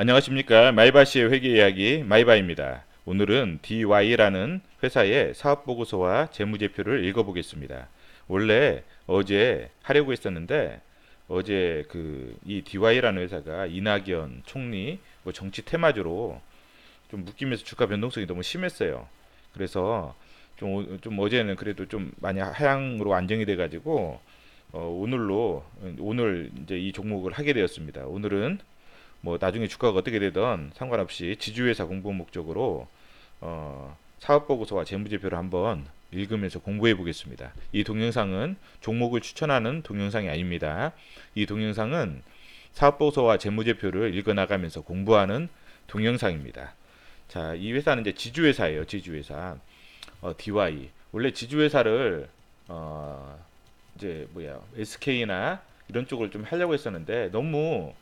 안녕하십니까. 마이바시의 회계 이야기 마이바입니다. 오늘은 DY라는 회사의 사업보고서와 재무제표를 읽어보겠습니다. 원래 어제 하려고 했었는데 어제 이 DY라는 회사가 이낙연 총리 정치 테마주로 좀 묶이면서 주가 변동성이 너무 심했어요. 그래서 좀 어제는 그래도 좀 많이 하향으로 안정이 돼가지고 오늘 이제 이 종목을 하게 되었습니다. 오늘은 뭐 나중에 주가가 어떻게 되든 상관없이 지주회사 공부 목적으로 사업보고서와 재무제표를 한번 읽으면서 공부해 보겠습니다. 이 동영상은 종목을 추천하는 동영상이 아닙니다. 이 동영상은 사업보고서와 재무제표를 읽어나가면서 공부하는 동영상입니다. 자, 이 회사는 이제 지주회사예요. 지주회사. DY. 원래 지주회사를 이제 SK나 이런 쪽을 좀 하려고 했었는데 너무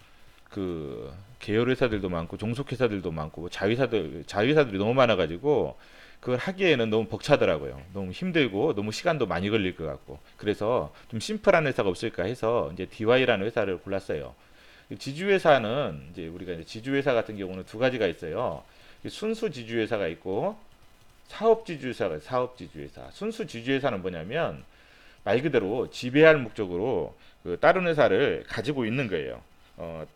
계열 회사들도 많고 종속 회사들도 많고 자회사들이 너무 많아가지고 그걸 하기에는 너무 벅차더라고요. 너무 힘들고 너무 시간도 많이 걸릴 것 같고 그래서 좀 심플한 회사가 없을까 해서 이제 DY라는 회사를 골랐어요. 지주회사는 이제 우리가 이제 지주회사 같은 경우는 두 가지가 있어요. 순수 지주회사가 있고 사업지주회사가 사업지주회사. 순수 지주회사는 뭐냐면 말 그대로 지배할 목적으로 다른 회사를 가지고 있는 거예요.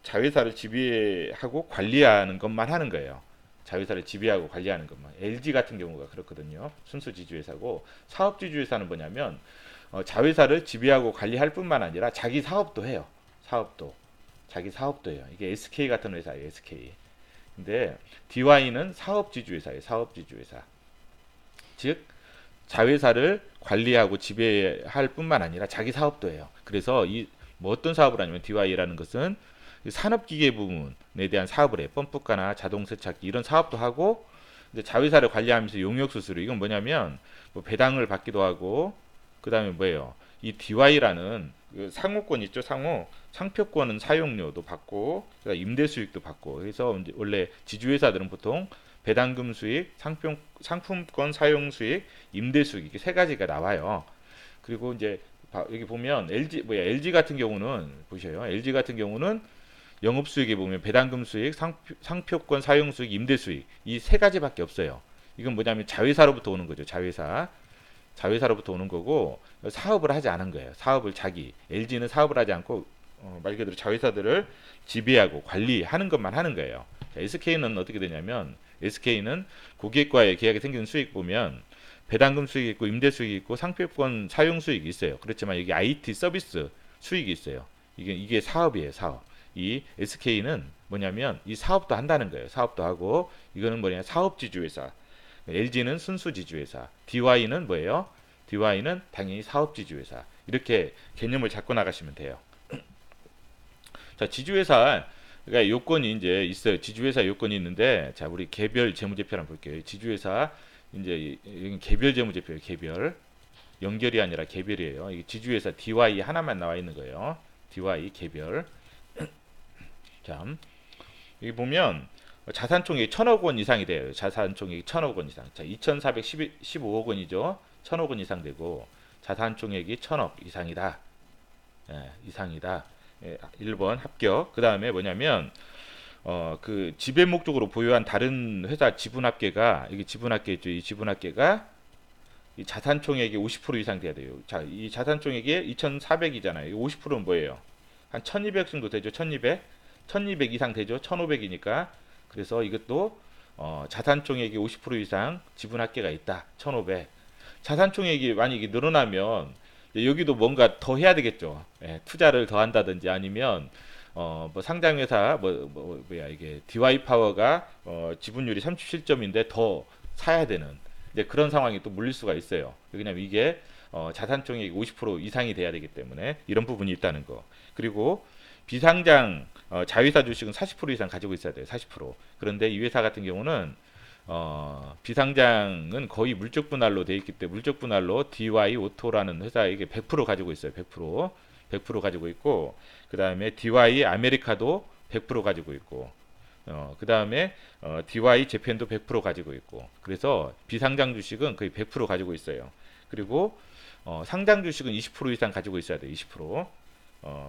자회사를 지배하고 관리하는 것만 하는 거예요. 자회사를 지배하고 관리하는 것만. LG 같은 경우가 그렇거든요. 순수 지주회사고 사업지주회사는 뭐냐면 자회사를 지배하고 관리할 뿐만 아니라 자기 사업도 해요. 자기 사업도 해요. 이게 SK 같은 회사예요. SK. 근데 DY는 사업지주회사예요. 사업지주회사. 즉 자회사를 관리하고 지배할 뿐만 아니라 자기 사업도 해요. 그래서 뭐 어떤 사업을 하냐면 DY라는 것은 산업기계 부문에 대한 사업을 해요. 펌프카나 자동세차기 이런 사업도 하고 이제 자회사를 관리하면서 용역수수료 이건 뭐냐면 뭐 배당을 받기도 하고 그 다음에 뭐예요? 이 DY라는 상호권 있죠? 상표권은 사용료도 받고 임대 수익도 받고 그래서 이제 원래 지주회사들은 보통 배당금 수익, 상품권 사용 수익, 임대 수익 이게 세 가지가 나와요. 그리고 이제 여기 보면 LG 같은 경우는 보셔요. LG 같은 경우는 영업 수익에 보면 배당금 수익, 상표권 사용 수익, 임대 수익 이 세 가지밖에 없어요. 이건 뭐냐면 자회사로부터 오는 거죠. 자회사로부터 오는 거고 사업을 하지 않은 거예요. LG는 사업을 하지 않고 말 그대로 자회사들을 지배하고 관리하는 것만 하는 거예요. SK는 어떻게 되냐면 SK는 고객과의 계약에 생기는 수익 보면 배당금 수익이 있고 임대 수익이 있고 상표권 사용 수익이 있어요. 그렇지만 여기 IT 서비스 수익이 있어요. 이게 사업이에요. 사업. 이 SK는 뭐냐면 이 사업도 한다는 거예요. 사업도 하고 이거는 뭐냐 사업지주회사. LG는 순수지주회사. DY는 뭐예요? DY는 당연히 사업지주회사. 이렇게 개념을 잡고 나가시면 돼요. 자, 지주회사 그러니까 요건이 이제 있어요. 지주회사 요건이 있는데 자, 우리 개별 재무제표 한번 볼게요. 지주회사 이제 개별 재무제표예요. 개별 연결이 아니라 개별이에요. 이게 지주회사 DY 하나만 나와 있는 거예요. DY 개별. 자, 여기 보면 자산총액이 1,000억 원 이상이 돼요. 자산총액이 1,000억 원 이상. 자, 2,415억 원이죠. 1,000억 원 이상 되고 자산총액이 1,000억 이상이다. 이상이다. 1번 합격. 그 다음에 뭐냐면 지배 목적으로 보유한 다른 회사 지분합계가 이게 지분합계 있죠. 이 지분합계가 이 자산총액의 50% 이상 돼야 돼요. 자, 이 자산총액이 2,400이잖아요. 50%는 뭐예요? 한 1,200 정도 되죠. 1,200 이상 되죠. 1,500이니까. 그래서 이것도 자산총액이 50% 이상 지분합계가 있다. 1,500. 자산총액이 만약에 늘어나면 여기도 뭔가 더 해야 되겠죠. 투자를 더 한다든지 아니면 뭐 상장회사 이게 DY 파워가 지분율이 37점인데 더 사야 되는 이제 그런 상황이 또 물릴 수가 있어요. 왜냐면 이게 자산총액이 50% 이상이 돼야 되기 때문에 이런 부분이 있다는 거. 그리고 비상장 자회사 주식은 40% 이상 가지고 있어야 돼요. 40%. 그런데 이 회사 같은 경우는 비상장은 거의 물적 분할로 돼 있기 때문에 물적 분할로 DY 오토라는 회사에게 100% 가지고 있어요. 100% 가지고 있고 그 다음에 DY 아메리카도 100% 가지고 있고 그 다음에 DY 재팬도 100% 가지고 있고 그래서 비상장 주식은 거의 100% 가지고 있어요. 그리고 상장 주식은 20% 이상 가지고 있어야 돼요. 20%.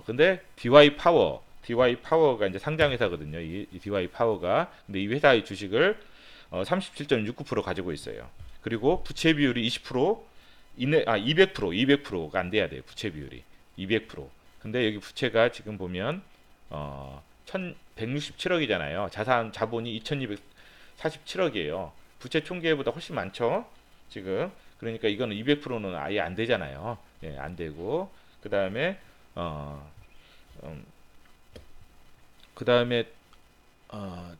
근데 DY 파워 DY 파워가 이제 상장 회사거든요. 이 DY 파워가. 근데 이 회사의 주식을 37.69% 가지고 있어요. 그리고 부채 비율이 20% 이내 200%가 안 돼야 돼요. 부채 비율이 200%. 근데 여기 부채가 지금 보면 1,167억이잖아요. 자본이 2,247억이에요. 부채 총계보다 훨씬 많죠. 지금 그러니까 이거는 200%는 아예 안 되잖아요. 예, 안 되고 그다음에 어, 음, 그다음에 어,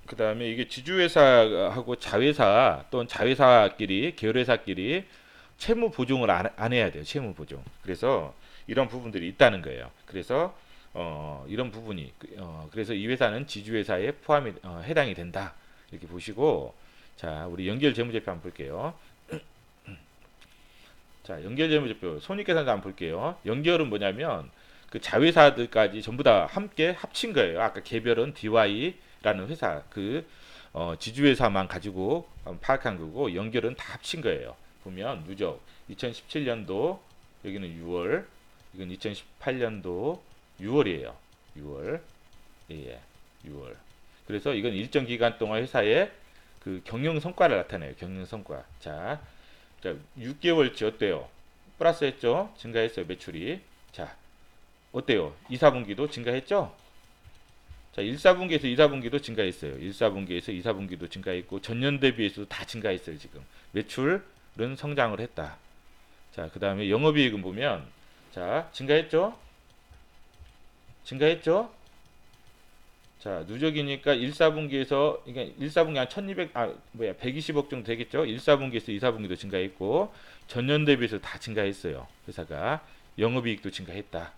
그다음에 이게 지주회사하고 자회사 또는 자회사끼리 계열회사끼리 채무 보증을 안 해야 돼요. 채무 보증. 그래서 이런 부분들이 있다는 거예요. 그래서 이런 부분이 그래서 이 회사는 지주회사에 포함이 해당이 된다. 이렇게 보시고 자 우리 연결 재무제표 한번 볼게요. 자 연결 재무제표 손익계산서 한번 볼게요. 연결은 뭐냐면 그 자회사들까지 전부 다 함께 합친 거예요. 아까 개별은 DY라는 회사 그 지주회사만 가지고 파악한 거고 연결은 다 합친 거예요. 보면 누적 2017년도 여기는 6월 이건 2018년도 6월이에요. 6월 예, 6월 그래서 이건 일정 기간 동안 회사의 그 경영 성과를 나타내요. 경영 성과. 자 6개월치 어때요? 플러스 했죠? 증가했어요. 매출이. 자, 어때요? 2, 4분기도 증가했죠? 자, 1, 4분기에서 2, 4분기도 증가했어요. 1, 4분기에서 2, 4분기도 증가했고 전년 대비해서도 다 증가했어요. 지금 매출은 성장을 했다. 자, 그 다음에 영업이익은 보면 자, 증가했죠? 증가했죠? 자, 누적이니까 1, 4분기에서 그러니까 1, 4분기 한 1200, 120억 정도 되겠죠? 1, 4분기에서 2, 4분기도 증가했고 전년 대비해서 다 증가했어요. 회사가 영업이익도 증가했다.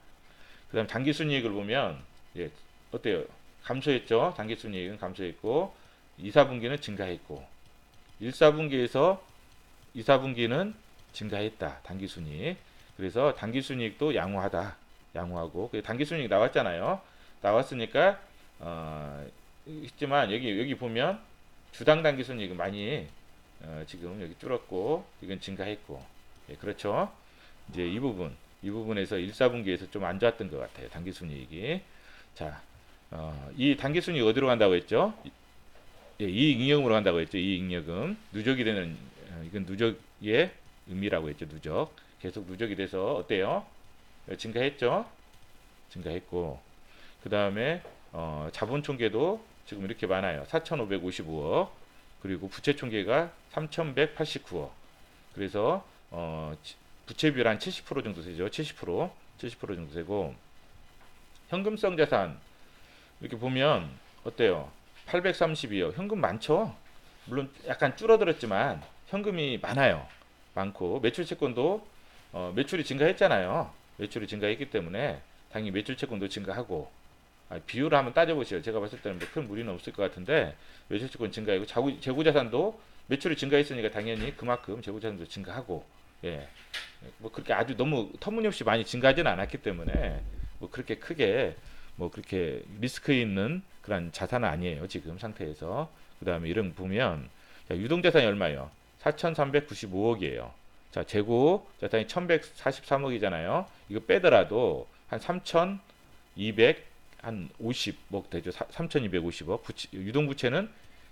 그다음 당기순이익을 보면 예, 어때요? 감소했죠? 당기순이익은 감소했고 2, 4분기는 증가했고 1, 4분기에서 2, 4분기는 증가했다. 당기순이익. 그래서 당기순이익도 양호하다. 양호하고 당기순이익 나왔잖아요. 나왔으니까 있지만 여기 보면 주당 당기순이익은 많이 지금 여기 줄었고 이건 증가했고 예, 그렇죠. 이제 이 부분에서 1, 4분기에서 좀 안 좋았던 것 같아요. 당기순이익이. 자, 이 당기순이익 어디로 간다고 했죠? 예, 이익잉여금으로 간다고 했죠. 이익잉여금 누적이 되는 이건 누적의 의미라고 했죠. 누적 계속 누적이 돼서 어때요? 증가했죠. 증가했고 그 다음에 자본 총계도 지금 이렇게 많아요. 4,555억 그리고 부채 총계가 3,189억 그래서 부채 비율 한 70% 정도 되죠. 70% 정도 되고 현금성 자산 이렇게 보면 어때요? 832억 현금 많죠. 물론 약간 줄어들었지만 현금이 많아요. 많고 매출 채권도 매출이 증가했잖아요. 매출이 증가했기 때문에 당연히 매출 채권도 증가하고 비율을 한번 따져보세요. 제가 봤을 때는 뭐큰 무리는 없을 것 같은데 매출 채권 증가이고 재고자산도 매출이 증가했으니까 당연히 그만큼 재고자산도 증가하고 예. 뭐 그렇게 아주 너무 터무니없이 많이 증가하지는 않았기 때문에 뭐 그렇게 크게 뭐 그렇게 리스크 있는 그런 자산은 아니에요. 지금 상태에서. 그 다음에 이런 보면 자, 유동자산이 얼마예요? 4,395억이에요. 자, 재고 자산이 1,143억이잖아요. 이거 빼더라도 한 3,200, 한 50억 되죠. 3,250억. 유동부채는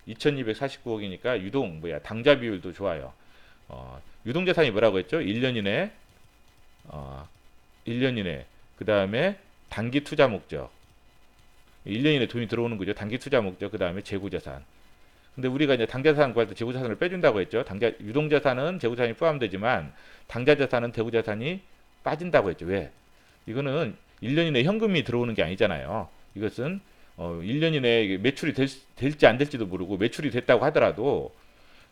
2,249억이니까 당자 비율도 좋아요. 유동자산이 뭐라고 했죠? 1년 이내, 1년 이내. 그 다음에 단기 투자 목적. 1년 이내 돈이 들어오는 거죠. 단기 투자 목적. 그 다음에 재고자산. 근데 우리가 이제 당자자산 구할 때 재고자산을 빼준다고 했죠. 유동자산은 재고자산이 포함되지만 당자자산은 재고자산이 빠진다고 했죠. 왜? 이거는 1년 이내 현금이 들어오는 게 아니잖아요. 이것은 1년 이내에 매출이 될지 안 될지도 모르고 매출이 됐다고 하더라도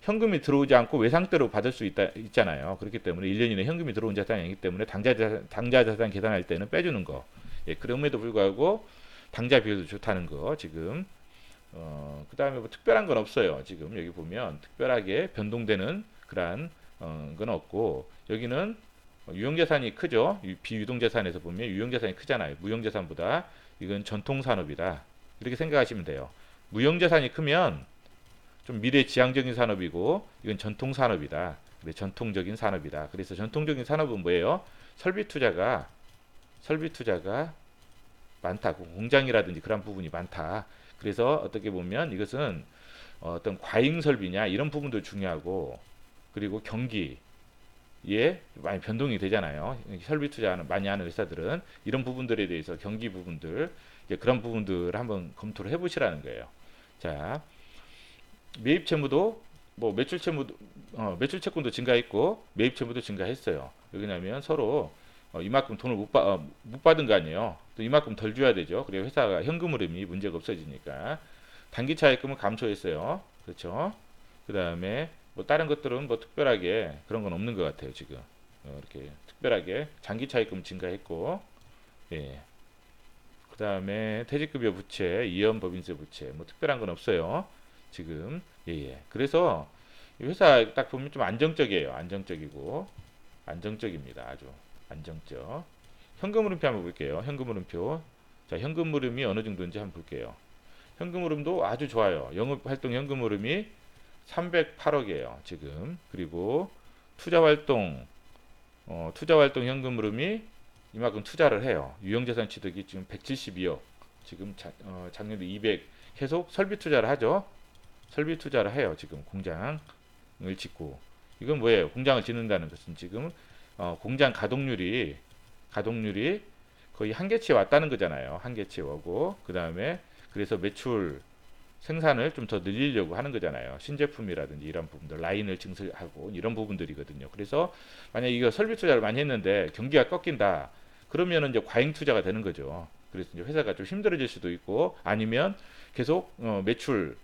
현금이 들어오지 않고 외상대로 받을 수 있잖아요. 그렇기 때문에 1년 이내 현금이 들어온 자산이 아니기 때문에 당자자산 계산할 때는 빼주는 거. 예, 그럼에도 불구하고 당자 비율도 좋다는 거 지금 그 다음에 뭐 특별한 건 없어요. 지금 여기 보면 특별하게 변동되는 그런 건 없고 여기는 유형자산이 크죠. 비유동자산에서 보면 유형자산이 크잖아요. 무형자산보다 이건 전통산업이다. 이렇게 생각하시면 돼요. 무형자산이 크면 좀 미래지향적인 산업이고 이건 전통산업이다. 그래, 전통적인 산업이다. 그래서 전통적인 산업은 뭐예요? 설비 투자가 많다. 공장이라든지 그런 부분이 많다. 그래서 어떻게 보면 이것은 어떤 과잉 설비냐 이런 부분도 중요하고, 그리고 경기에 많이 변동이 되잖아요. 설비 투자는 많이 하는 회사들은 이런 부분들에 대해서 경기 부분들, 이제 그런 부분들을 한번 검토를 해보시라는 거예요. 자, 매입 채무도 뭐 매출 채무도 매출 채권도 증가했고 매입 채무도 증가했어요. 왜냐하면 서로 이만큼 돈을 못 받은 거 아니에요. 또 이만큼 덜 줘야 되죠. 그래야 회사가 현금 흐름이 문제가 없어지니까. 단기 차입금은 감소했어요. 그렇죠? 그 다음에 뭐 다른 것들은 뭐 특별하게 그런 건 없는 것 같아요. 지금 이렇게 특별하게 장기 차입금 증가했고, 예. 그 다음에 퇴직급여 부채, 이연법인세 부채, 뭐 특별한 건 없어요. 지금 예예. 그래서 이 회사 딱 보면 좀 안정적이에요. 안정적이고 안정적입니다. 아주 안정적. 현금 흐름표 한번 볼게요. 현금 흐름표. 자, 현금 흐름이 어느 정도인지 한번 볼게요. 현금 흐름도 아주 좋아요. 영업활동 현금 흐름이 308억이에요. 지금. 그리고 투자활동 투자활동 현금 흐름이 이만큼 투자를 해요. 유형자산 취득이 지금 172억. 지금 작년에 200 계속 설비 투자를 하죠. 설비 투자를 해요. 지금 공장을 짓고. 이건 뭐예요? 공장을 짓는다는 것은 지금 공장 가동률이 거의 한계치에 왔다는 거잖아요. 한계치에 오고, 그 다음에 그래서 매출 생산을 좀 더 늘리려고 하는 거잖아요. 신제품이라든지 이런 부분들, 라인을 증설하고 이런 부분들이거든요. 그래서 만약 이거 설비 투자를 많이 했는데 경기가 꺾인다. 그러면은 이제 과잉 투자가 되는 거죠. 그래서 이제 회사가 좀 힘들어질 수도 있고, 아니면 계속 매출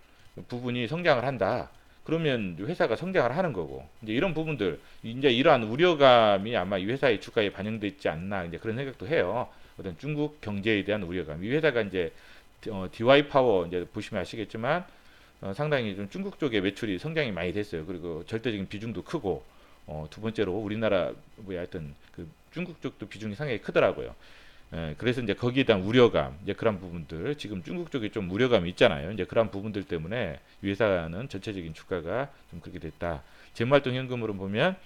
부분이 성장을 한다. 그러면 회사가 성장을 하는 거고, 이제 이런 부분들, 이제 이러한 우려감이 아마 이 회사의 주가에 반영돼 있지 않나, 이제 그런 생각도 해요. 어떤 중국 경제에 대한 우려감. 이 회사가 이제 DY 파워 이제 보시면 아시겠지만 상당히 좀 중국 쪽의 매출이 성장이 많이 됐어요. 그리고 절대적인 비중도 크고, 두 번째로 우리나라 뭐야 하여튼 그 중국 쪽도 비중이 상당히 크더라고요. 예, 그래서 이제 거기에 대한 우려감, 이제 그런 부분들, 지금 중국 쪽에 좀 우려감이 있잖아요. 이제 그런 부분들 때문에 이 회사는 전체적인 주가가 좀 그렇게 됐다. 재무활동 현금으로 보면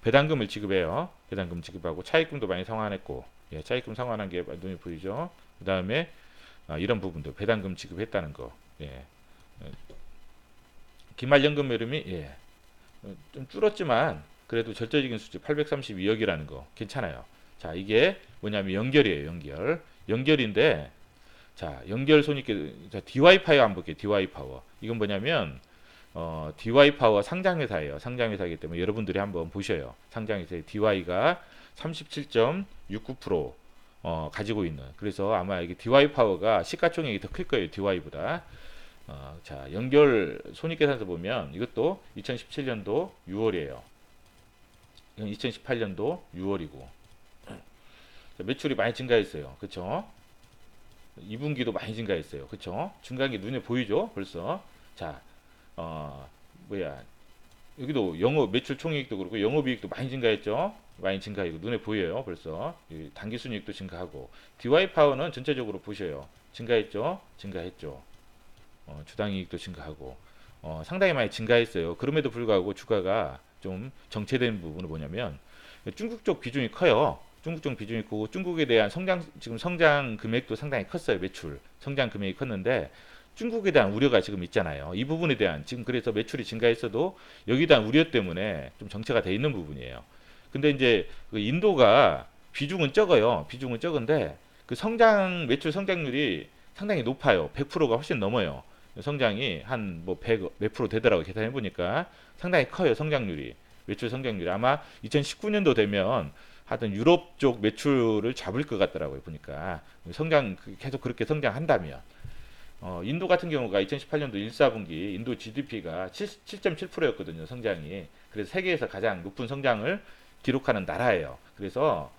배당금을 지급해요. 배당금 지급하고 차입금도 많이 상환했고, 예, 차입금 상환한 게 눈에 보이죠. 그 다음에 이런 부분도 배당금 지급했다는 거. 예. 기말연금 흐름이 예. 좀 줄었지만 그래도 절대적인 수치 832억이라는 거 괜찮아요. 자, 이게 뭐냐면 연결이에요. 연결인데, 자, 연결 손익계, 자, DY 파워 한번 볼게요. DY 파워. 이건 뭐냐면 DY 파워 상장회사예요. 상장회사이기 때문에 여러분들이 한번 보셔요. 상장회사의 DY가 37.69% 가지고 있는. 그래서 아마 이게 DY 파워가 시가총액이 더 클 거예요. DY보다. 자, 연결 손익계산서 보면 이것도 2017년도 6월이에요. 이건 2018년도 6월이고. 매출이 많이 증가했어요. 그쵸? 2분기도 많이 증가했어요. 그쵸? 증가한 게 눈에 보이죠? 벌써. 자, 뭐야. 여기도 영업 매출 총이익도 그렇고 영업이익도 많이 증가했죠. 많이 증가하고 눈에 보여요. 벌써 당기순이익도 증가하고, DY 파워는 전체적으로 보셔요. 증가했죠. 증가했죠. 주당이익도 증가하고 상당히 많이 증가했어요. 그럼에도 불구하고 주가가 좀 정체된 부분은 뭐냐면 중국 쪽 비중이 커요. 중국 쪽 비중이 크고 중국에 대한 지금 성장 금액도 상당히 컸어요. 매출 성장 금액이 컸는데 중국에 대한 우려가 지금 있잖아요. 이 부분에 대한 지금 그래서 매출이 증가했어도 여기에 대한 우려 때문에 좀 정체가 돼 있는 부분이에요. 근데 이제 그 인도가 비중은 적어요. 비중은 적은데 그 매출 성장률이 상당히 높아요. 100%가 훨씬 넘어요. 성장이 한 뭐 100 몇 프로 되더라고 계산해 보니까 상당히 커요. 성장률이. 매출 성장률이 아마 2019년도 되면 하여튼 유럽 쪽 매출을 잡을 것 같더라고요. 보니까 계속 그렇게 성장한다면 인도 같은 경우가 2018년도 1, 4분기 인도 GDP가 7.7%였거든요. 성장이. 그래서 세계에서 가장 높은 성장을 기록하는 나라예요. 그래서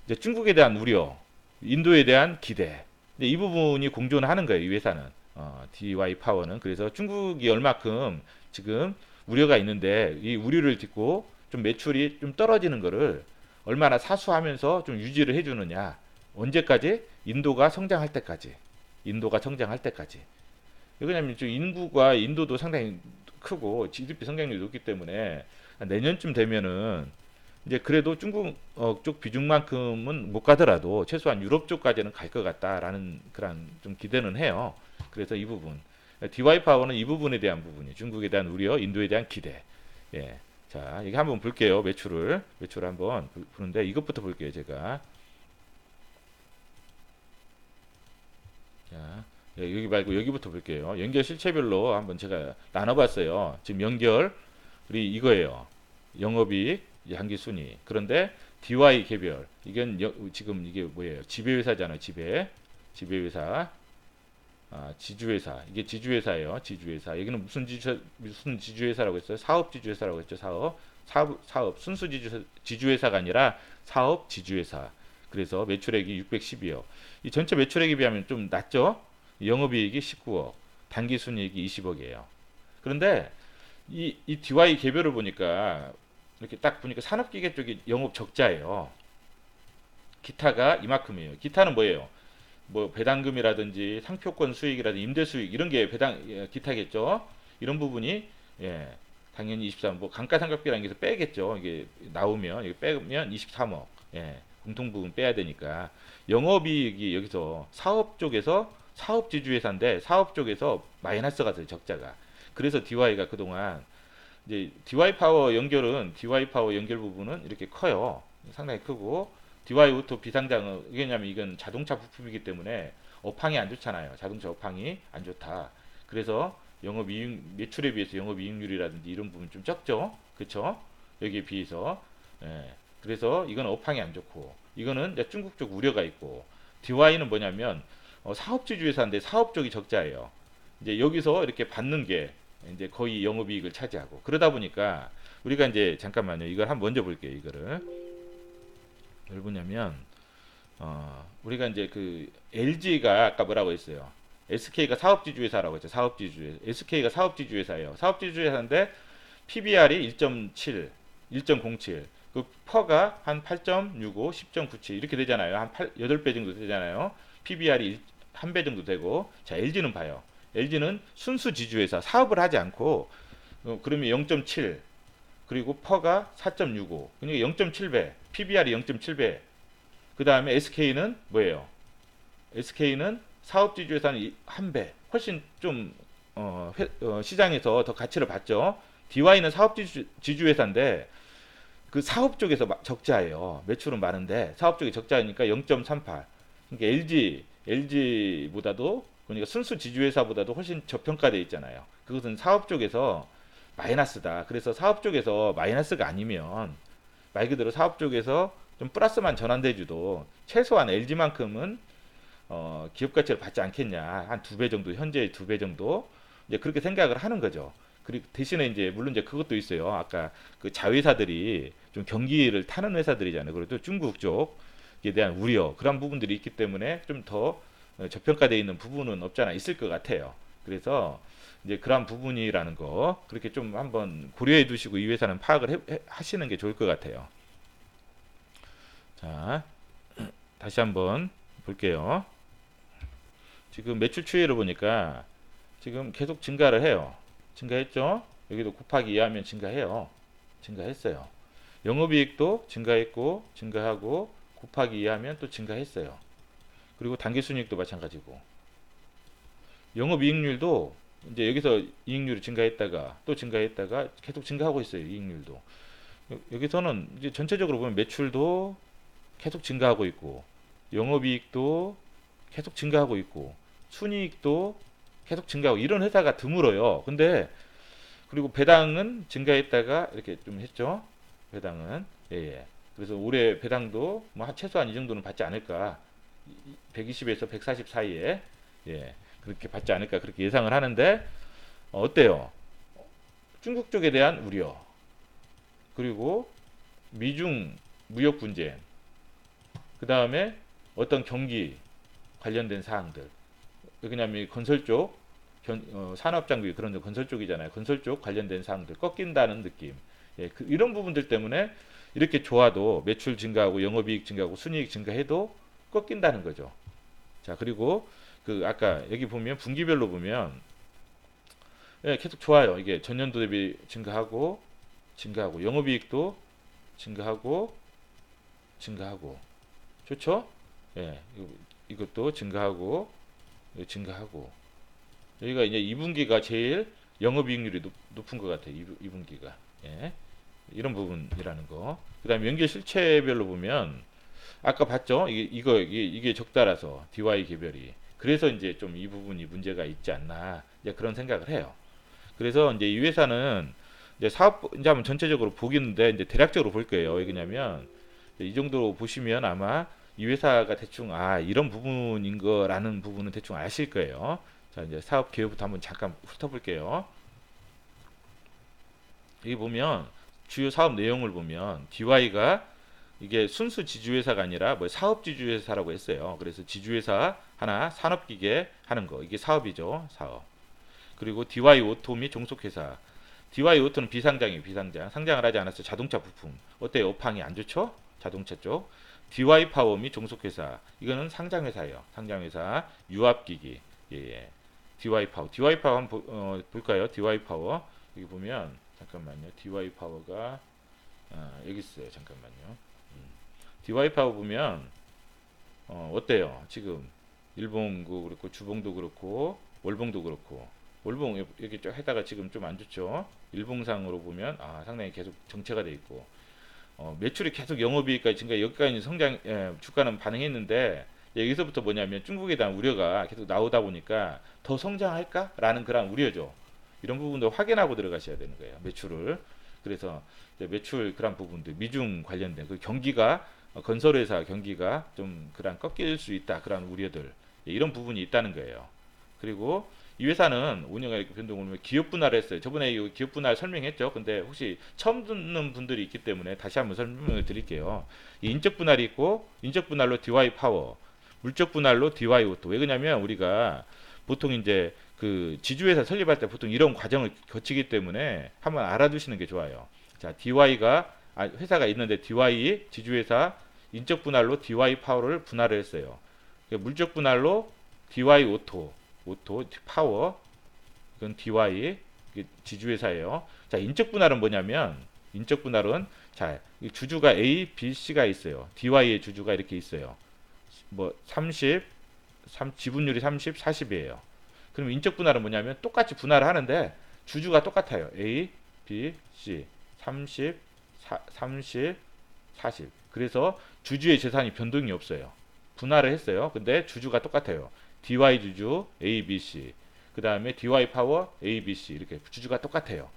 이제 중국에 대한 우려, 인도에 대한 기대, 근데 이 부분이 공존하는 거예요. 이 회사는 DY 파워는. 그래서 중국이 얼마큼 지금 우려가 있는데 이 우려를 딛고 좀 매출이 좀 떨어지는 거를 얼마나 사수하면서 좀 유지를 해주느냐. 언제까지? 인도가 성장할 때까지. 인도가 성장할 때까지. 왜냐하면 지금 인구가 인도도 상당히 크고 GDP 성장률이 높기 때문에 내년쯤 되면은 이제 그래도 중국 쪽 비중만큼은 못 가더라도 최소한 유럽 쪽까지는 갈 것 같다라는 그런 좀 기대는 해요. 그래서 이 부분 DY 파워는 이 부분에 대한 부분이 중국에 대한 우려, 인도에 대한 기대. 예. 자, 이게 한번 볼게요. 매출을 한번 보는데 이것부터 볼게요, 제가. 자, 예, 여기 말고 여기부터 볼게요. 연결 실체별로 한번 제가 나눠봤어요. 지금 연결 우리 이거예요. 영업이익, 한기 순위. 그런데 DY 개별 이건 지금 이게 뭐예요? 지배회사잖아요. 지배회사. 아, 지주회사. 이게 지주회사예요. 지주회사. 여기는 무슨 지주회사라고 했어요? 사업 지주회사라고 했죠. 사업 순수 지주회사가 아니라 사업 지주회사. 그래서 매출액이 612억. 이 전체 매출액에 비하면 좀 낮죠? 영업이익이 19억, 단기순이익이 20억이에요. 그런데 이 DY 개별을 보니까 이렇게 딱 보니까 산업기계 쪽이 영업 적자예요. 기타가 이만큼이에요. 기타는 뭐예요? 뭐 배당금이라든지 상표권 수익이라든지 임대 수익 이런 게 기타겠죠. 이런 부분이 예, 당연히 23, 뭐 감가상각비라는 게 빼겠죠. 이게 나오면 이게 빼면 23억. 예, 공통부분 빼야 되니까 영업이익이 여기서 사업 쪽에서 사업 지주회사인데 사업 쪽에서 마이너스가 돼요. 적자가. 그래서 DY가 그동안 이제 DY 파워 연결 부분은 이렇게 커요. 상당히 크고 DY 오토 비상장은 왜냐면 이건 자동차 부품이기 때문에 업황이 안 좋잖아요. 자동차 업황이 안 좋다. 그래서 매출에 비해서 영업이익률이라든지 이런 부분 좀 적죠. 그렇죠? 여기에 비해서 예. 그래서 이건 업황이 안 좋고 이거는 이제 중국 쪽 우려가 있고 DY는 뭐냐면 사업주주 회사인데 사업 쪽이 적자예요. 이제 여기서 이렇게 받는 게 이제 거의 영업이익을 차지하고 그러다 보니까 우리가 이제 잠깐만요. 이걸 한번 먼저 볼게요. 이거를 뭘 보냐면 우리가 이제 그 LG가 아까 뭐라고 했어요. SK가 사업지주회사라고 했죠. SK가 사업지주회사예요. 사업지주회사인데 PBR이 1.7, 1.07. 그 퍼가 한 8.65, 10.97 이렇게 되잖아요. 한 8배 정도 되잖아요. PBR이 1배 정도 되고 자 LG는 봐요. LG는 순수 지주회사 사업을 하지 않고 그러면 0.7 그리고 퍼가 4.65 그러니까 0.7배 PBR이 0.7배 그 다음에 SK는 뭐예요? SK는 사업지주회사는 1배 훨씬 좀 시장에서 더 가치를 받죠. DY는 사업지주회사인데 그 사업 쪽에서 적자예요. 매출은 많은데 사업 쪽이 적자니까 0.38 그러니까 LG보다도 그러니까 순수 지주회사보다도 훨씬 저평가되어 있잖아요. 그것은 사업 쪽에서 마이너스다. 그래서 사업 쪽에서 마이너스가 아니면 말 그대로 사업 쪽에서 좀 플러스만 전환돼줘도 최소한 LG만큼은 기업 가치를 받지 않겠냐. 한 2배 정도, 현재의 2배 정도 이제 그렇게 생각을 하는 거죠. 그리고 대신에 이제 물론 이제 그것도 있어요. 아까 그 자회사들이 좀 경기를 타는 회사들이잖아요. 그래도 중국 쪽에 대한 우려 그런 부분들이 있기 때문에 좀 더 저평가되어 있는 부분은 없잖아 있을 것 같아요. 그래서 이제 그런 부분이라는 거 그렇게 좀 한번 고려해 두시고 이 회사는 파악을 하시는 게 좋을 것 같아요. 자, 다시 한번 볼게요. 지금 매출 추이를 보니까 지금 계속 증가를 해요. 증가했죠? 여기도 곱하기 2하면 증가해요. 증가했어요. 영업이익도 증가했고 증가하고 곱하기 2하면 또 증가했어요. 그리고 단기순이익도 마찬가지고 영업이익률도 이제 여기서 이익률이 증가했다가 또 증가했다가 계속 증가하고 있어요. 이익률도 여기서는 이제 전체적으로 보면 매출도 계속 증가하고 있고 영업이익도 계속 증가하고 있고 순이익도 계속 증가하고 이런 회사가 드물어요. 근데 그리고 배당은 증가했다가 이렇게 좀 했죠. 배당은 예. 그래서 올해 배당도 뭐 최소한 이 정도는 받지 않을까 120에서 140 사이에 예. 그렇게 받지 않을까 그렇게 예상을 하는데 어때요? 중국 쪽에 대한 우려 그리고 미중 무역 분쟁 그 다음에 어떤 경기 관련된 사항들 왜냐하면 건설 쪽 산업장비 그런 건설 쪽이잖아요. 건설 쪽 관련된 사항들 꺾인다는 느낌 예, 이런 부분들 때문에 이렇게 좋아도 매출 증가하고 영업이익 증가하고 순이익 증가해도 꺾인다는 거죠. 자 그리고 그 아까 여기 보면 분기별로 보면 예, 계속 좋아요. 이게 전년도 대비 증가하고 영업이익도 증가하고 증가하고 좋죠? 예, 이것도 증가하고 증가하고 여기가 이제 2분기가 제일 영업이익률이 높은 것 같아요. 2분기가 예, 이런 부분이라는 거. 그다음에 연결 실체별로 보면 아까 봤죠? 이게 적다라서 DY 개별이 그래서 이제 좀 이 부분이 문제가 있지 않나 이제 그런 생각을 해요. 그래서 이제 이 회사는 이제 사업 이제 한번 전체적으로 보겠는데 이제 대략적으로 볼 거예요. 왜 그러냐면 이 정도 보시면 아마 이 회사가 대충 아 이런 부분인 거라는 부분은 대충 아실 거예요. 자 이제 사업 계획부터 한번 잠깐 훑어볼게요. 여기 보면 주요 사업 내용을 보면 DY가 이게 순수 지주회사가 아니라 뭐 사업 지주회사라고 했어요. 그래서 지주회사 하나 산업기계 하는 거 이게 사업이죠. 사업. 그리고 DY 오토 및 종속회사. DY 오토는 비상장이에요. 비상장. 상장을 하지 않았어요. 자동차 부품. 어때요? 업황이 안 좋죠? 자동차 쪽. DY 파워 및 종속회사. 이거는 상장회사예요. 상장회사. 유압기기. 예, 예. DY 파워. DY 파워 한번 볼까요? DY 파워. 여기 보면 잠깐만요. DY 파워가 여기 있어요. 잠깐만요. DY 파워 보면 어때요? 지금 일봉도 그렇고 주봉도 그렇고 월봉도 그렇고 월봉 이렇게 쭉 해다가 지금 좀 안 좋죠. 일봉상으로 보면 상당히 계속 정체가 돼 있고 매출이 계속 영업이익까지 증가 여기까지 성장 주가는 반응했는데 여기서부터 뭐냐면 중국에 대한 우려가 계속 나오다 보니까 더 성장할까라는 그런 우려죠. 이런 부분도 확인하고 들어가셔야 되는 거예요. 매출을. 그래서 매출 그런 부분들 미중 관련된 그 경기가 건설회사 경기가 좀 그런 꺾일 수 있다 그런 우려들 이런 부분이 있다는 거예요. 그리고 이 회사는 운영에 이렇게 변동을 하면 기업 분할을 했어요. 저번에 이 기업 분할 설명했죠. 근데 혹시 처음 듣는 분들이 있기 때문에 다시 한번 설명을 드릴게요. 이 인적 분할이 있고 인적 분할로 DY 파워, 물적 분할로 DY 오토. 왜 그러냐면 우리가 보통 이제 그 지주회사 설립할 때 보통 이런 과정을 거치기 때문에 한번 알아두시는 게 좋아요. 자, DY가 회사가 있는데 DY 지주회사 인적 분할로 DY 파워를 분할을 했어요. 물적 분할로 DY 오토 파워 이건 DY 지주회사예요. 자 인적 분할은 뭐냐면 인적 분할은 자 주주가 A, B, C가 있어요. DY의 주주가 이렇게 있어요. 뭐 30, 지분율이 30, 40이에요. 그럼 인적 분할은 뭐냐면 똑같이 분할을 하는데 주주가 똑같아요. A, B, C 30, 30, 40. 그래서 주주의 재산이 변동이 없어요. 분할을 했어요. 근데 주주가 똑같아요. DY 주주 A, B, C. 그 다음에 DY 파워 A, B, C 이렇게 주주가 똑같아요.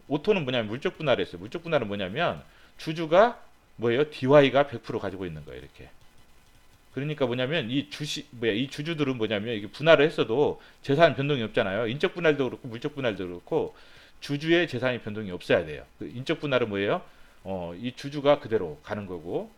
오토는 뭐냐면 물적 분할을 했어요. 물적 분할은 뭐냐면 주주가 뭐예요? DY가 100% 가지고 있는 거예요. 이렇게. 그러니까 뭐냐면 이 주주들은 뭐냐면 이게 분할을 했어도 재산 변동이 없잖아요. 인적 분할도 그렇고 물적 분할도 그렇고 주주의 재산이 변동이 없어야 돼요. 그 인적 분할은 뭐예요? 이 주주가 그대로 가는 거고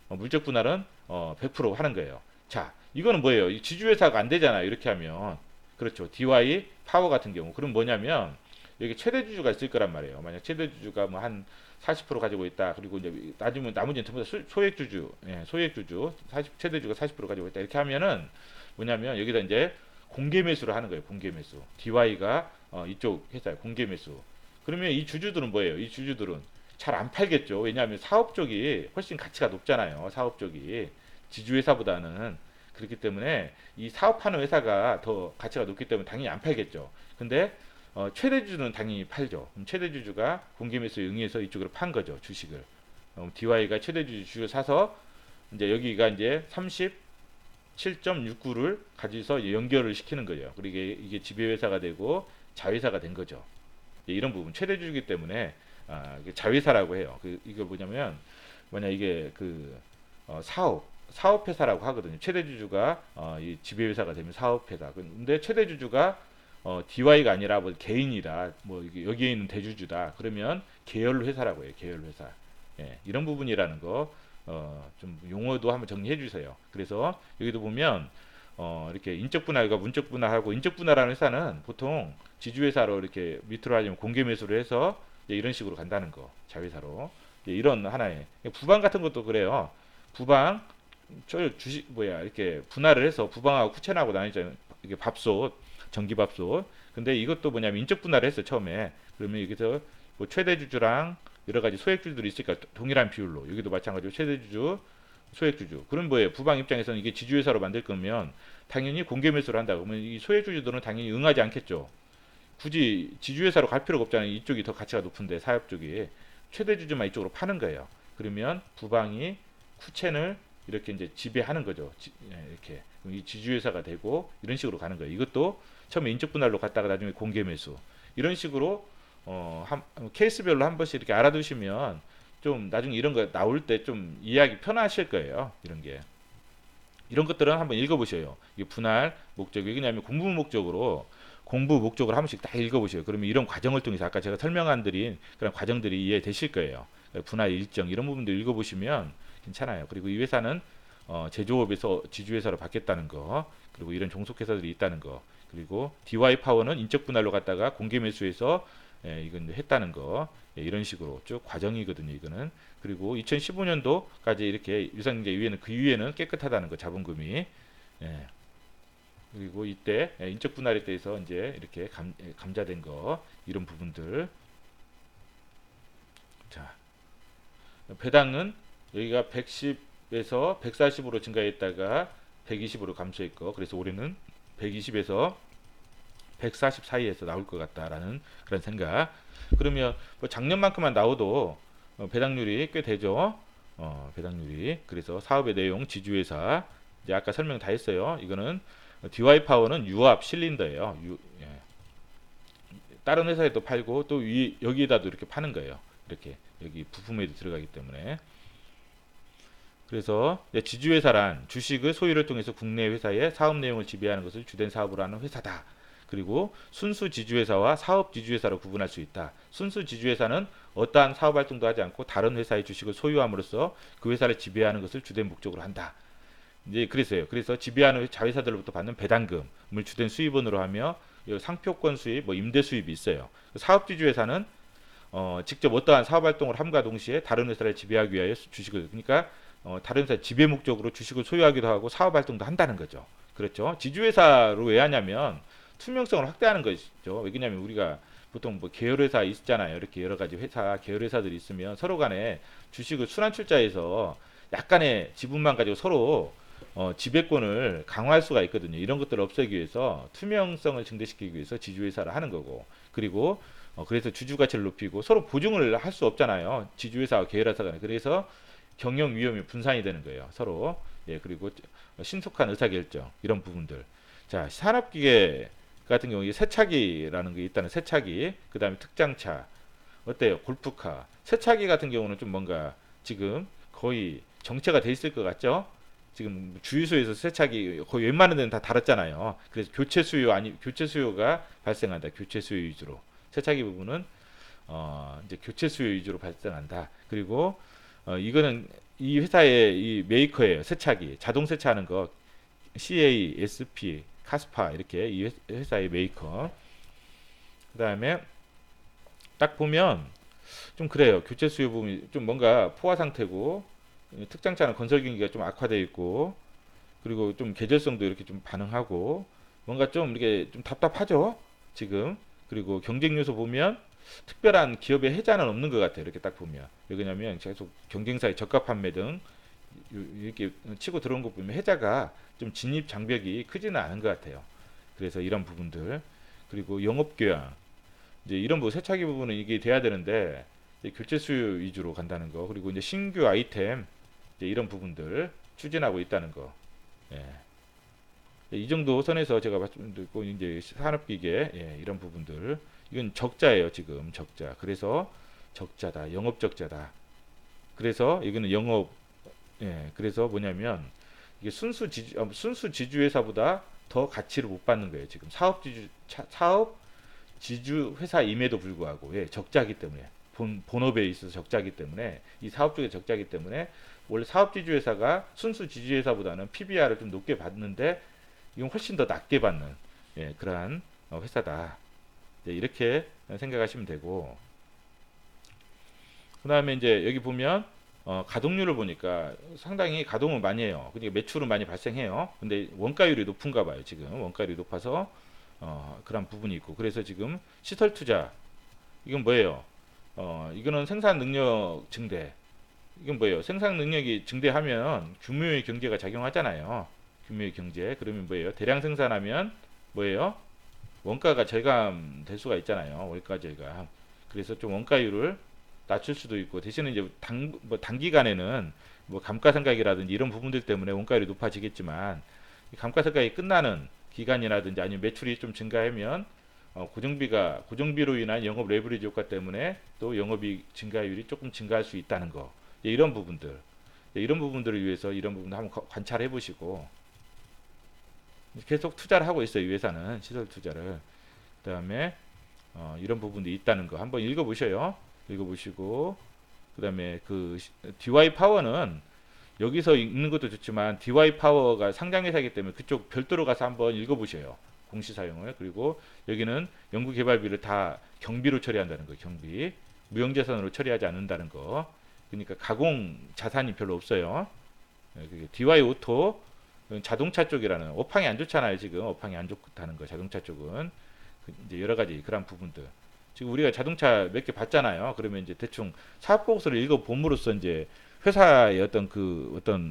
물적 분할은 100% 하는 거예요. 자, 이거는 뭐예요? 이 지주회사가 안 되잖아요. 이렇게 하면 그렇죠. DY 파워 같은 경우 그럼 뭐냐면 여기 최대 주주가 있을 거란 말이에요. 만약 최대 주주가 뭐 한 40% 가지고 있다. 그리고 이제 나머지는 전부 다 소액 주주, 소액 주주, 최대 주주가 40% 가지고 있다. 이렇게 하면은 뭐냐면 여기다 이제 공개 매수를 하는 거예요. 공개 매수. DY가 이쪽 회사에 공개 매수. 그러면 이 주주들은 뭐예요? 이 주주들은 잘 안 팔겠죠. 왜냐하면 사업 쪽이 훨씬 가치가 높잖아요. 사업 쪽이 지주회사보다는 그렇기 때문에 이 사업하는 회사가 더 가치가 높기 때문에 당연히 안 팔겠죠. 근데 최대 주주는 당연히 팔죠. 그럼 최대 주주가 공개 매수에 응해서 이쪽으로 판 거죠. 주식을. DY가 최대 주주를 사서 이제 여기가 이제 37.69를 가지고서 연결을 시키는 거예요. 그리고 이게 지배회사가 되고 자회사가 된 거죠. 이런 부분 최대 주주이기 때문에 자회사라고 해요. 이거 뭐냐면 이게 사업회사라고 하거든요. 최대 주주가 이 지배회사가 되면 사업회사. 근데 최대 주주가 DY가 아니라 뭐 개인이다, 뭐 여기에 있는 대주주다. 그러면 계열 회사라고 해요. 계열 회사. 예, 이런 부분이라는 거 좀 용어도 한번 정리해 주세요. 그래서 여기도 보면 이렇게 인적 분할과 문적 분할하고 인적 분할하는 회사는 보통 지주회사로 이렇게 밑으로 하려면 공개 매수를 해서 이런 식으로 간다는 거. 자회사로. 이런 하나의 부방 같은 것도 그래요. 부방 주식 이렇게 분할을 해서 부방하고 쿠첸하고 나뉘잖아요. 이게 밥솥, 전기밥솥. 근데 이것도 뭐냐면 인적 분할을 했어 처음에. 그러면 여기서 뭐 최대 주주랑 여러 가지 소액주주들이 있으니까 동일한 비율로 여기도 마찬가지로 최대주주, 소액주주. 그럼 뭐예요? 부방 입장에서는 이게 지주회사로 만들 거면 당연히 공개 매수를 한다. 그러면 이 소액주주들은 당연히 응하지 않겠죠. 굳이 지주회사로 갈 필요가 없잖아요. 이쪽이 더 가치가 높은데 사업 쪽이 최대주주만 이쪽으로 파는 거예요. 그러면 부방이 쿠첸을 이렇게 이제 지배하는 거죠. 이렇게 이 지주회사가 되고 이런 식으로 가는 거예요. 이것도 처음에 인적 분할로 갔다가 나중에 공개 매수 이런 식으로 케이스별로 한 번씩 이렇게 알아두시면 좀 나중에 이런 거 나올 때 좀 이해하기 편하실 거예요. 이런 게 이런 것들은 한번 읽어보셔요. 이게 분할 목적이 왜냐하면 공부 목적으로 한 번씩 다 읽어보셔요. 그러면 이런 과정을 통해서 아까 제가 설명한 드린 그런 과정들이 이해되실 거예요. 분할 일정 이런 부분도 읽어보시면 괜찮아요. 그리고 이 회사는 제조업에서 지주회사로 바뀌었다는 거, 그리고 이런 종속회사들이 있다는 거, 그리고 DY 파워는 인적 분할로 갔다가 공개 매수해서 이건 했다는 거, 이런 식으로 쭉 과정이거든요. 이거는. 그리고 2015년도까지 이렇게 유상증자 이후에는 그 이후에는 깨끗하다는 거, 자본금이. 예. 그리고 이때 인적 분할에 대해서 이제 이렇게 감자된 거 이런 부분들. 자, 배당은 여기가 110에서 140으로 증가했다가 120으로 감소했고, 그래서 올해는 120에서 140 사이에서 나올 것 같다라는 그런 생각. 그러면 뭐 작년만큼만 나오도 배당률이 꽤 되죠. 배당률이. 그래서 사업의 내용, 지주회사. 이제 아까 설명 다 했어요. 이거는 DY 파워는 유압 실린더예요. 예. 다른 회사에도 팔고 또 여기에다도 이렇게 파는 거예요. 이렇게 여기 부품에도 들어가기 때문에. 그래서 지주회사란 주식의 소유를 통해서 국내 회사의 사업 내용을 지배하는 것을 주된 사업으로 하는 회사다. 그리고 순수 지주회사와 사업 지주회사로 구분할 수 있다. 순수 지주회사는 어떠한 사업 활동도 하지 않고 다른 회사의 주식을 소유함으로써 그 회사를 지배하는 것을 주된 목적으로 한다. 이제 그래서 지배하는 자회사들로부터 받는 배당금을 주된 수입원으로 하며 상표권 수입, 뭐 임대 수입이 있어요. 사업 지주회사는 직접 어떠한 사업 활동을 함과 동시에 다른 회사를 지배하기 위하여 주식을 그러니까 다른 회사 지배 목적으로 주식을 소유하기도 하고 사업 활동도 한다는 거죠. 그렇죠. 지주회사로 왜 하냐면 투명성을 확대하는 것이죠. 왜냐하면 우리가 보통 뭐 계열회사 있잖아요. 이렇게 여러 가지 회사, 계열회사들이 있으면 서로 간에 주식을 순환출자해서 약간의 지분만 가지고 서로 지배권을 강화할 수가 있거든요. 이런 것들을 없애기 위해서 투명성을 증대시키기 위해서 지주회사를 하는 거고, 그리고 그래서 주주 가치를 높이고 서로 보증을 할 수 없잖아요. 지주회사와 계열회사 간에. 그래서 경영 위험이 분산이 되는 거예요. 서로. 예, 그리고 신속한 의사결정 이런 부분들. 자, 산업기계 같은 경우에 세차기라는 게 있다는 세차기, 그 다음에 특장차, 어때요? 골프카, 세차기 같은 경우는 좀 뭔가 지금 거의 정체가 돼 있을 것 같죠? 지금 주유소에서 세차기 거의 웬만한 데는 다 달았잖아요. 그래서 교체 수요가 발생한다. 교체 수요 위주로 세차기 부분은 이제 교체 수요 위주로 발생한다. 그리고 이거는 이 회사의 이 메이커예요. 세차기 자동 세차하는 거 CASP 카스파 이렇게 이 회사의 메이커. 그 다음에 딱 보면 좀 그래요. 교체 수요 부분이 좀 뭔가 포화 상태고 특장차는 건설 경기가 좀 악화되어 있고 그리고 좀 계절성도 이렇게 좀 반응하고 뭔가 좀 이렇게 좀 답답하죠 지금. 그리고 경쟁 요소 보면 특별한 기업의 해자는 없는 것 같아요. 이렇게 딱 보면 왜냐면 계속 경쟁사의 저가 판매 등 이렇게 치고 들어온 거 보면 해자가 좀 진입 장벽이 크지는 않은 것 같아요. 그래서 이런 부분들 그리고 영업 교양 이제 이런 부 세차기 부분은 이게 돼야 되는데 교체 수요 위주로 간다는 거 그리고 이제 신규 아이템 이제 이런 부분들 추진하고 있다는 거. 예. 이 정도 선에서 제가 말씀드리고 이제 산업기계 이런 부분들 이건 적자예요 지금 적자. 그래서 적자다 영업 적자다. 그래서 이거는 영업 그래서 뭐냐면 이게 순수 지주회사보다 더 가치를 못 받는 거예요 지금 사업 지주 회사임에도 불구하고 적자기 때문에 본업에 있어서 적자기 때문에 이 사업 쪽에 적자기 때문에 원래 사업 지주 회사가 순수 지주 회사보다는 PBR을 좀 높게 받는데 이건 훨씬 더 낮게 받는 그러한 회사다. 이렇게 생각하시면 되고 그 다음에 이제 여기 보면 가동률을 보니까 상당히 가동을 많이 해요. 그러니까 매출은 많이 발생해요. 근데 원가율이 높은가 봐요. 지금 원가율이 높아서 그런 부분이 있고 그래서 지금 시설 투자 이건 뭐예요? 이거는 생산 능력 증대. 이건 뭐예요? 생산 능력이 증대하면 규모의 경제가 작용하잖아요. 규모의 경제. 그러면 뭐예요? 대량 생산하면 뭐예요? 원가가 절감될 수가 있잖아요. 원가 절감. 그래서 좀 원가율을 낮출 수도 있고 대신에 이제 단기간에는 뭐 감가상각이라든지 이런 부분들 때문에 원가율이 높아지겠지만 이 감가상각이 끝나는 기간이라든지 아니면 매출이 좀 증가하면 고정비로 인한 영업 레버리지 효과 때문에 또 영업이익 증가율이 조금 증가할 수 있다는 거. 이런 부분들, 이런 부분들을 위해서 이런 부분도 한번 관찰해 보시고 계속 투자를 하고 있어요. 이 회사는 시설 투자를. 그다음에 이런 부분도 있다는 거 한번 읽어보셔요. 읽어보시고 그다음에 그 DY 파워는 여기서 읽는 것도 좋지만 DY 파워가 상장회사이기 때문에 그쪽 별도로 가서 한번 읽어보셔요. 공시사용을. 그리고 여기는 연구개발비를 다 경비로 처리한다는 거. 경비. 무형자산으로 처리하지 않는다는 거. 그러니까 가공 자산이 별로 없어요. DY 오토 자동차 쪽이라는 업황이 안 좋잖아요. 지금 업황이 안 좋다는 거. 자동차 쪽은 이제 여러 가지 그런 부분들. 지금 우리가 자동차 몇 개 봤잖아요. 그러면 이제 대충 사업 보고서를 읽어 봄으로써 이제 회사의 어떤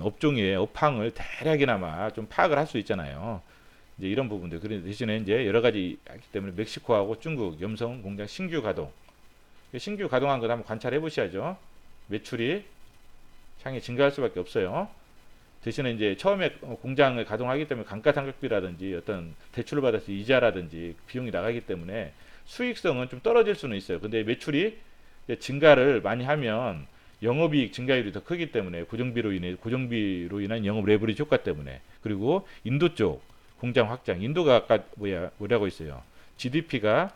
업종의 업황을 대략이나마 좀 파악을 할 수 있잖아요. 이제 이런 부분들. 그런데 대신에 이제 여러 가지 하기 때문에 멕시코하고 중국 염성 공장 신규 가동. 신규 가동한 것 한번 관찰해 보셔야죠. 매출이 상당히 증가할 수밖에 없어요. 대신에 이제 처음에 공장을 가동하기 때문에 감가상각비라든지 어떤 대출을 받아서 이자라든지 비용이 나가기 때문에 수익성은 좀 떨어질 수는 있어요. 근데 매출이 증가를 많이 하면 영업이익 증가율이 더 크기 때문에 고정비로 인한 영업 레버리지 효과 때문에. 그리고 인도 쪽 공장 확장. 인도가 아까 뭐라고 했어요? GDP가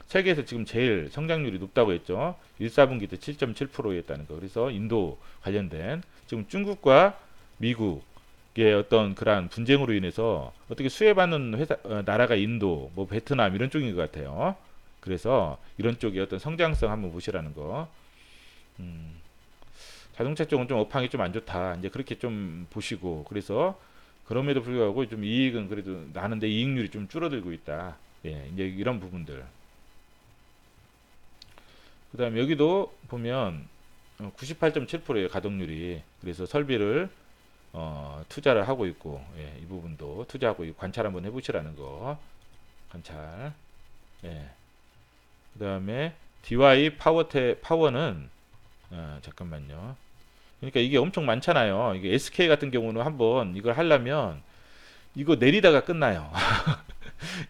세계에서 지금 제일 성장률이 높다고 했죠. 1, 4분기 때 7.7%였다는 거. 그래서 인도 관련된 지금 중국과 미국의 어떤 그러한 분쟁으로 인해서 어떻게 수혜받는 나라가 인도, 뭐 베트남 이런 쪽인 것 같아요. 그래서 이런 쪽의 어떤 성장성 한번 보시라는 거. 자동차 쪽은 좀 업황이 좀 안 좋다. 이제 그렇게 좀 보시고 그래서 그럼에도 불구하고 좀 이익은 그래도 나는데 이익률이 좀 줄어들고 있다. 예, 이제 이런 부분들. 그다음 여기도 보면 98.7%예요 가동률이. 그래서 설비를 투자를 하고 있고 예, 이 부분도 투자하고 있고 관찰 한번 해보시라는 거. 관찰. 예. 그다음에 DY 파워는 잠깐만요. 그러니까 이게 엄청 많잖아요. 이게 SK 같은 경우는 한번 이걸 하려면 이거 내리다가 끝나요.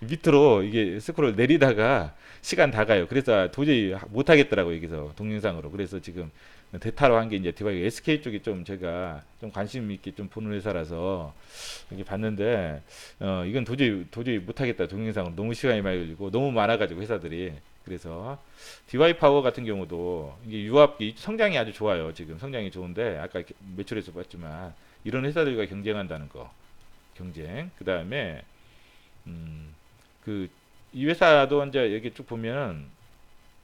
밑으로 이게 스크롤 내리다가 시간 다 가요. 그래서 도저히 못 하겠더라고요. 여기서 동영상으로. 그래서 지금 대타로 한 게 이제 디바이 SK 쪽이 좀 제가 좀 관심 있게 좀 보는 회사라서 이렇게 봤는데 이건 도저히 못 하겠다. 동영상으로 너무 시간이 많이 걸리고 너무 많아가지고 회사들이. 그래서 DY 파워 같은 경우도 이게 유압기 성장이 아주 좋아요. 지금 성장이 좋은데 아까 매출에서 봤지만 이런 회사들과 경쟁한다는 거. 경쟁. 그 다음에 그 이 회사도 이제 여기 쭉 보면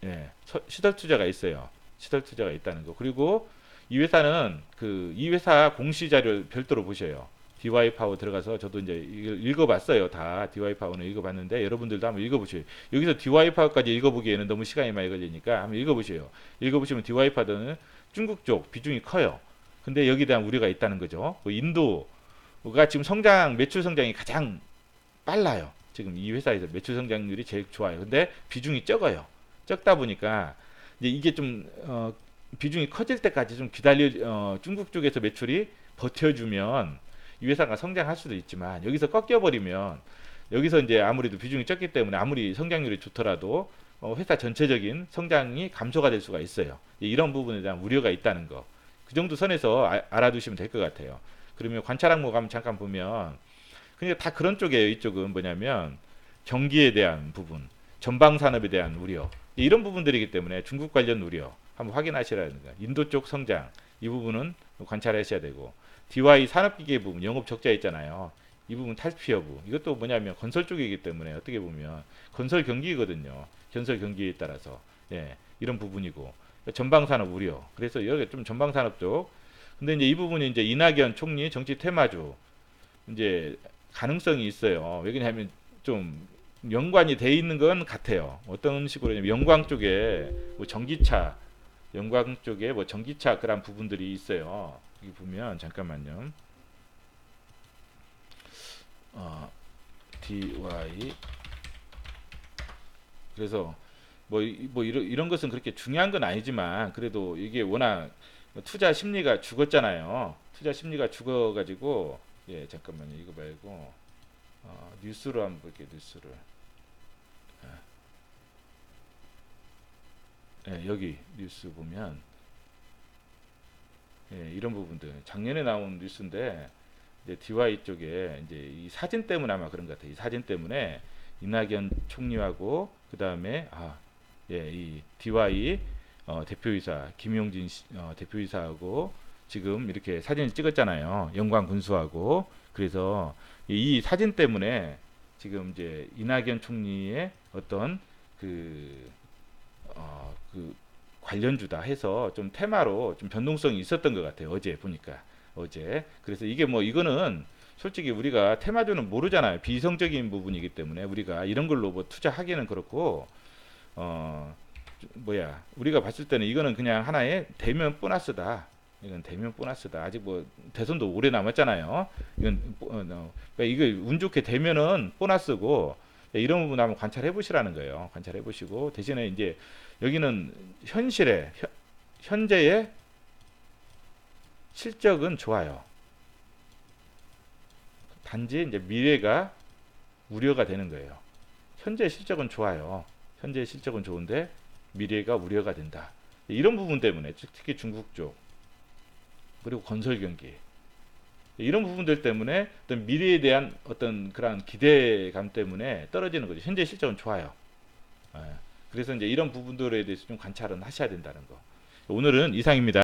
예, 시설 투자가 있어요. 시설 투자가 있다는 거. 그리고 이 회사 공시 자료를 별도로 보셔요. DY 파워 들어가서 저도 이제 이걸 읽어봤어요. 다 DY 파워는 읽어봤는데 여러분들도 한번 읽어보세요. 여기서 DY 파워까지 읽어보기에는 너무 시간이 많이 걸리니까 한번 읽어보세요. 읽어보시면 DY 파워는 중국 쪽 비중이 커요. 근데 여기에 대한 우려가 있다는 거죠. 인도가 지금 매출 성장이 가장 빨라요. 지금 이 회사에서 매출 성장률이 제일 좋아요. 근데 비중이 적어요. 적다 보니까 이제 이게 좀 비중이 커질 때까지 좀 중국 쪽에서 매출이 버텨주면 이 회사가 성장할 수도 있지만 여기서 꺾여버리면 여기서 이제 아무래도 비중이 적기 때문에 아무리 성장률이 좋더라도 회사 전체적인 성장이 감소가 될 수가 있어요. 이런 부분에 대한 우려가 있다는 거. 그 정도 선에서 알아두시면 될 것 같아요. 그러면 관찰 항목 한번 잠깐 보면 그러니까 다 그런 쪽이에요. 이쪽은 뭐냐면 경기에 대한 부분, 전방 산업에 대한 우려 이런 부분들이기 때문에 중국 관련 우려 한번 확인하시라는 거예요. 인도 쪽 성장 이 부분은 관찰하셔야 되고 DY 산업기계 부분 영업 적자 있잖아요. 이 부분 탈피 여부 이것도 뭐냐면 건설 쪽이기 때문에 어떻게 보면 건설 경기거든요. 건설 경기에 따라서 예, 이런 부분이고 전방 산업 우려. 그래서 여기 좀 전방 산업 쪽. 근데 이제 이 부분이 이제 이낙연 총리 정치 테마주 이제 가능성이 있어요. 왜냐하면 좀 연관이 돼 있는 건 같아요. 어떤 식으로 영광 쪽에 뭐 전기차, 영광 쪽에 뭐 전기차 그런 부분들이 있어요. 여기 보면 잠깐만요. DY 그래서 뭐 이런 것은 그렇게 중요한 건 아니지만 그래도 이게 워낙 투자 심리가 죽었잖아요. 투자 심리가 죽어가지고 예 잠깐만요 이거 말고 뉴스로 한번 볼게요 뉴스를 예, 여기 뉴스 보면 예, 이런 부분들 작년에 나온 뉴스인데 이제 DY 쪽에 이제 이 사진 때문에 아마 그런 것 같아요. 이 사진 때문에 이낙연 총리하고 그 다음에 예, 이 DY 대표이사 김용진 대표이사하고 지금 이렇게 사진을 찍었잖아요. 영광 군수하고 그래서 이 사진 때문에 지금 이제 이낙연 총리의 어떤 그, 그 관련주다 해서 좀 테마로 좀 변동성이 있었던 것 같아요. 어제 보니까 어제 그래서 이게 뭐 이거는 솔직히 우리가 테마주는 모르잖아요. 비이성적인 부분이기 때문에 우리가 이런 걸로 뭐 투자하기는 그렇고 우리가 봤을 때는 이거는 그냥 하나의 대면 보너스다. 이건 대면 보너스다. 아직 뭐 대선도 오래 남았잖아요. 이건 그러니까 이거 운 좋게 되면은 보너스고 이런 부분 한번 관찰해 보시라는 거예요. 관찰해 보시고 대신에 이제 여기는 현재의 실적은 좋아요. 단지 이제 미래가 우려가 되는 거예요. 현재 실적은 좋아요. 현재 실적은 좋은데 미래가 우려가 된다. 이런 부분 때문에 특히 중국 쪽 그리고 건설 경기 이런 부분들 때문에 어떤 미래에 대한 어떤 그런 기대감 때문에 떨어지는 거죠. 현재 실적은 좋아요. 그래서 이제 이런 부분들에 대해서 좀 관찰은 하셔야 된다는 거. 오늘은 이상입니다.